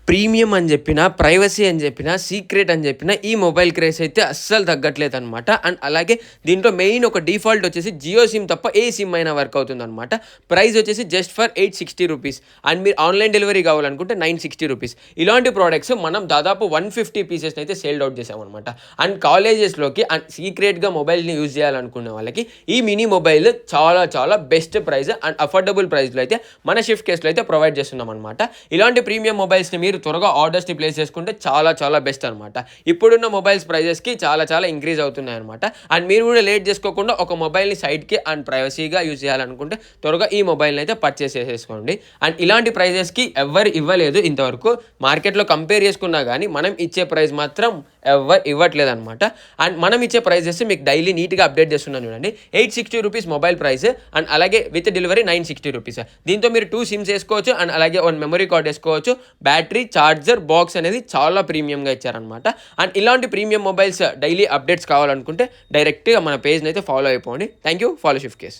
Premium అని చెప్పిన, privacy అని చెప్పిన, సీక్రెట్ అని చెప్పిన ఈ మొబైల్ క్రేజ్ అయితే అస్సలు తగ్గట్లేదనమాట. అండ్ అలాగే దీంట్లో మెయిన్ ఒక డిఫాల్ట్ వచ్చేసి జియో సిమ్ తప్ప ఏ సిమ్ అయినా వర్క్ అవుతుందనమాట. ప్రైస్ వచ్చేసి జస్ట్ ఫర్ 860 రూపీస్. అండ్ మీరు ఆన్లైన్ డెలివరీ కావాలనుకుంటే 960 రూపీస్. ఇలాంటి ప్రోడక్ట్స్ మనం దాదాపు 150 పీసెస్ని అయితే సేల్డ్ అవుట్ చేసామన్నమాట. అండ్ కాలేజెస్లోకి అండ్ సీక్రెట్గా మొబైల్ని యూజ్ చేయాలనుకునే వాళ్ళకి ఈ మినీ మొబైల్ చాలా చాలా బెస్ట్ ప్రైస్ అండ్ అఫోర్డబుల్ ప్రైస్లో అయితే మన షిఫ్ట్ కేస్లో అయితే ప్రొవైడ్ చేస్తున్నాం అనమాట. ఇలాంటి ప్రీమియం మొబైల్స్ని మీరు త్వరగా ఆర్డర్స్ని ప్లేస్ చేసుకుంటే చాలా చాలా బెస్ట్ అనమాట. ఇప్పుడున్న మొబైల్స్ ప్రైజెస్కి చాలా చాలా ఇంక్రీజ్ అవుతున్నాయి అనమాట. అండ్ మీరు కూడా లేట్ చేసుకోకుండా ఒక మొబైల్ని సైడ్కి అండ్ ప్రైవసీగా యూజ్ చేయాలనుకుంటే త్వరగా ఈ మొబైల్ని అయితే పర్చేస్ చేసేసుకోండి. అండ్ ఇలాంటి ప్రైజెస్కి ఎవరు ఇవ్వలేదు ఇంతవరకు. మార్కెట్లో కంపేర్ చేసుకున్నా కానీ మనం ఇచ్చే ప్రైస్ మాత్రం ఎవరు ఇవ్వట్లేదు అనమాట. అండ్ మనం ఇచ్చే ప్రైజెస్ మీకు డైలీ నీట్గా అప్డేట్ చేస్తున్నాను చూడండి. 860 రూపీస్ మొబైల్ ప్రైస్ అండ్ అలాగే విత్ డెలివరీ 960 రూపీస్. దీంతో మీరు 2 సిమ్స్ వేసుకోవచ్చు అండ్ అలాగే 1 మెమరీ కార్డ్ వేసుకోవచ్చు. బ్యాటరీ, చార్జర్, బాక్స్ అనేది చాలా ప్రీమియంగా ఇచ్చారనమాట. అండ్ ఇలాంటి ప్రీమియం మొబైల్స్ డైలీ అప్డేట్స్ కావాలనుకుంటే డైరెక్ట్గా మన పేజ్ని అయితే ఫాలో అయిపోండి. Thank you. Follow shift case.